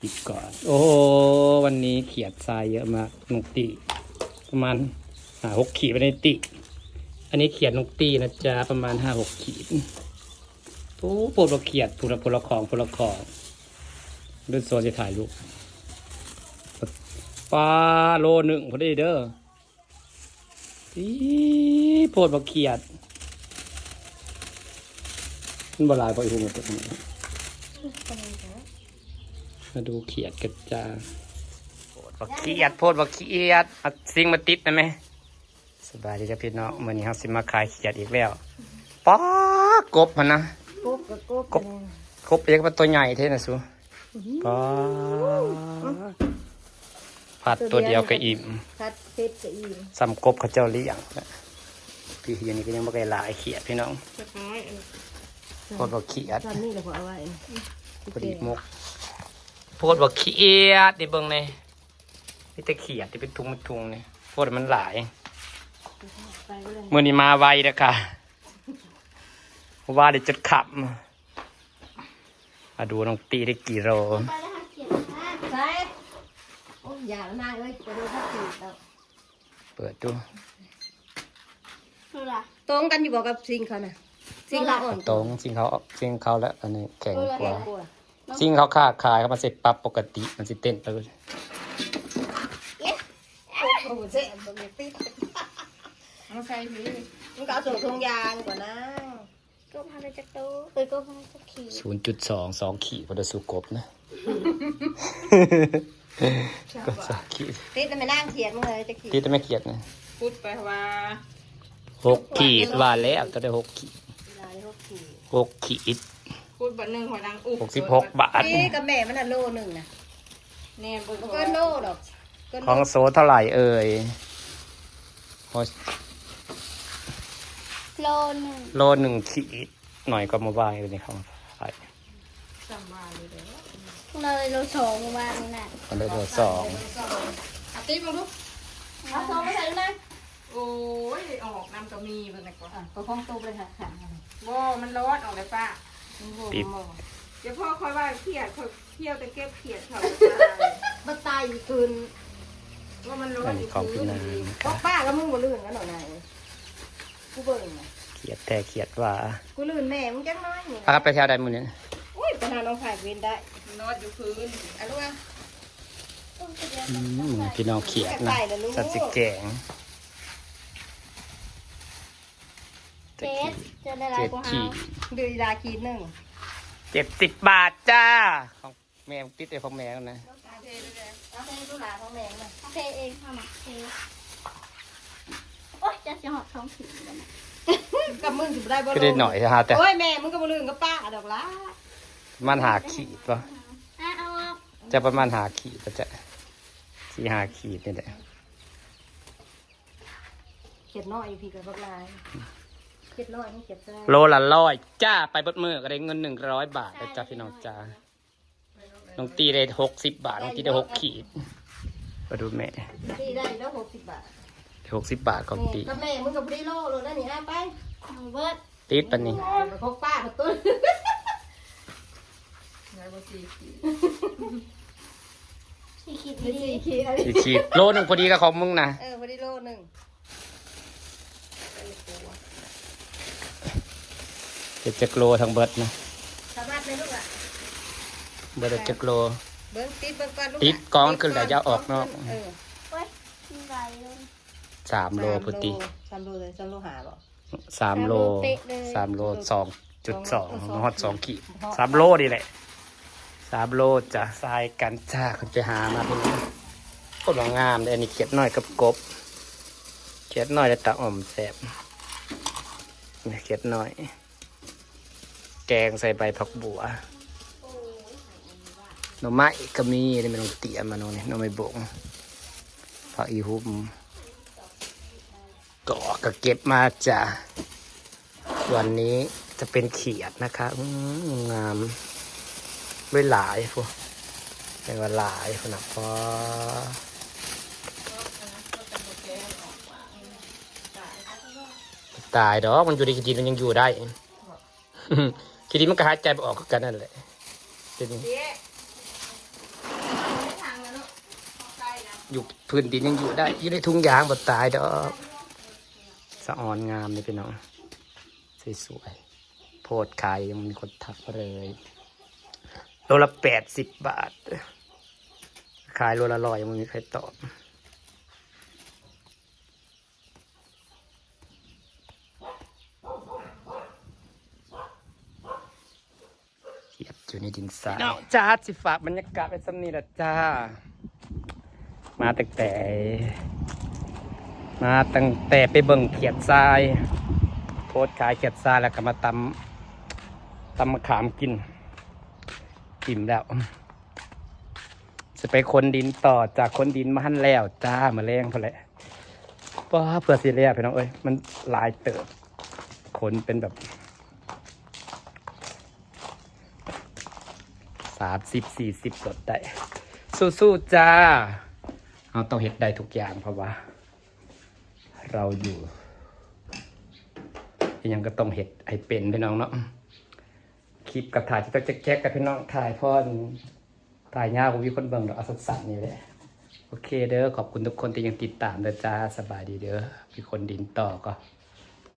ปิดก่อนโอ้วันนี้เขียดทรายเยอะมากนกตีประมาณ6 ขีดไปในติอันนี้เขียดนกตีนะจ๊ะประมาณ5-6 ขีดโอ้โปรดเขียดผลของดูโซนจะถ่ายรูปปลาโลหนึ่งพอดีเด้ออีโปรดเขียดมันบลายพออีกหมดเลยมาดูเขียดกันจ้าโพดบักเขียดเอาสิ่งมาติดนะไหมสบายดีจ้ะพี่น้องมื่อนี้เราสิมาขายเขียดอีกแล้วป๊ากบมันนะกบเรียกว่าตัวใหญ่เท่นะสูป๊าผัดตัวเดียวก็อิ่มผัดเผ็ดก็อิ่มซ้ำกบเขาเจ้าเลี้ยงพี่เฮียนี่ก็ยังไม่ได้หลายเขียดพี่น้องโพดบักเขียด ตอนนี้เราเอาไว้ พอดีมุกโพดบักเขียดนี่เบิ่งเลยนี่แต่เขียดที่เป็นทุงนี่โพดมันหลายเมื่อนี้มาไวนะคะว่าได้จุดขับมาดูน้องตีได้กี่โลใช่โอ้ยอย่ามาเลยไปดูถ้าผิดแล้วเปิดดูตรงกันอยู่บอกกับซิงเขาน่ะซิงเขาอ่อนตรงซิงเขาแล้วอันนี้แข็งกว่าซิงเขาค่าขายเขามาเสร็จปรับปกติมันสิเต้นไปเลยโอ้โหเจ๊ตัวนี้ติดมันใช่ไหมมันก็เอาส่งทงยางก่อนนะก็พาไปจักรตู้ก็พาไปจักรขี0.2 ขีดพอจะสู้กบนะก็2 ขีดติดแต่ไม่นั่งเขียนมึงเลยจะขีดติดแต่ไม่เขียดนะพูดไปว่า6 ขีดว่าแล้วจะได้6 ขีด6 ขีดพูดบัตรหนึ่งหัวดังอุ66 บาทนี่กับแม่มันน่ะโลนึงนะแน่บุกก็โลดอกของโซเท่าไหร่เอ่ยโล 1 ขีดหน่อยก็มาว่างเลยนี่ครับใช่สามวันเลยเด้อเลยเราสองวางน่ะมันได้โล 2อาตีมาดูเอาซองมาใส่นะโอ้ยออกน้ำก็มีเป็นไงก่อนก็คล้องตัวเลยค่ะค่ะบ่มันร้อนออกเลยป้าปิดเดี๋ยวพ่อคอยว่าเขียดคอยเที่ยวแต่เก็บเขียดเขามันตายคืนว่ามันร้อ อั น นนี้ของพี่นาง ป้าก็มึงมาลื่นกันหน่อยไงกูเบิ่งนะเขียดแต่เขียดว่า กูลื่นแม่มึงจังน้อยนี่ครับไปแถวใดมือนี้อุ้ยไปหาน้องไผ่เว้นได้นอนอยู่พื้นอะลูกอ่ะพี่น้องเขียดนะสัตว์สิแกงเจ็ดจะได้ไรกูหาดูยาคีด1 70 บาทจ้าของแม่ติดไอ้ของแม่กันนะเอาให้ดูหลานของแม่น่ะเทเองทำอ่ะเทโอ๊ยจะหอบท้องถิ่นกันกับมึงสิได้บ่ ก็ได้หน่อยฮะแต่โอ้ยแม่มึงก็บ่ลื่นกับป้าดอกละมันหาขีดป่ะจะประมาณหาขีดก็จะ4-5 ขีดนี่แหละเขียดน้อยพี่กับบักลายเขียดน้อยนี่เขียดแซ่โลละ100จ้าไปเบิดมือก็ได้เงิน100 บาทแล้วจ้าพี่น้องจ้าน้องตีได้60 บาทน้องตีได้6 ขีดมาดูแม่ตีได้แล้ว60 บาท60 บาทของตีกับแม่มึงกับพี่โลเลยนะนี่ไปเบิร์ดติดปันนี้พกป้ากับตุ้นสี่ขีด 4 ขีดอะไร 4 ขีดโลนึงพอดีกับของมึงนะพอดีโลนึง7 โลทั้งเบิดนะสามารถไหมลูกอ่ะเบิด7 โลเบิ้งติดเบิ้งก่อนลูกติดกองขึ้นแต่จะออกเนาะเฮ้ยมีไรเลย 3 โลพอดี3 โลเลย3 โลหาบ่3 โล3 โล 2.2ฮอด2 ขีด3 โลนี่แหละ3 โลจะทรายกันจ้าคุณไปหามาเป็นโคตรงามเลยอันนี้เขียดน้อยกับกบเขียดน้อยจะตาอ่อมแสบนี่เขียดน้อยแกงใส่ใบผักบัวหน่อไม้ก็มีนี่มันต้องเตี๋ยมาโน่นนี่หน่อไม้บงผักอีหุ่มก็เก็บมาจ้ะวันนี้จะเป็นเขียดนะคะงามด้วยหลายพวกเป็นว่าหลายขนาดพอตายดอกมันอยู่ในขี้ดินมันยังอยู่ได้ขี้ดินมันก็หายใจไปออกกันนั่นแหละเป็น อยู่พื้นดินยังอยู่ได้อยู่ในทุ่งยางบ่ตายดอกสะออนงามเลยพี่น้องสวยๆโพดขายยังมีคนทักมาเลยโลละ80 บาทขายโลละ100ยังไม่มีใครตอบเขียดอยู่ในดินทรายจ้าสิฝากบรรยากาศไว้สำนีละจ้ามาตั้งแต่ไปเบิ่งเขียดทรายโพสต์ขายเขียดทรายแล้วก็มาตำมะขามกินอิ่มแล้วจะไปคนดินต่อจากคนดินมาหั่นแล้วจ้ามาแรงพอแหละป้าเพื่อสิเรียพี่น้องเอ้ยมันหลายเติบคนเป็นแบบ30-40 รถได้สู้ๆจ้าเราต้องเฮ็ดได้ทุกอย่างเพราะว่าเราอยู่ยังก็ต้องเฮ็ดให้เป็นพี่น้องเนาะคลิปกับถ่ายที่ต้องแจ๊กกับพี่น้องถ่ายพ่อถ่ายยากกว่ามีคนเบิ่งดอกเอาสั้นๆนี่แหละโอเคเด้อขอบคุณทุกคนที่ยังติดตามเด้อจ้าสบายดีเด้อมีคนดินต่อก็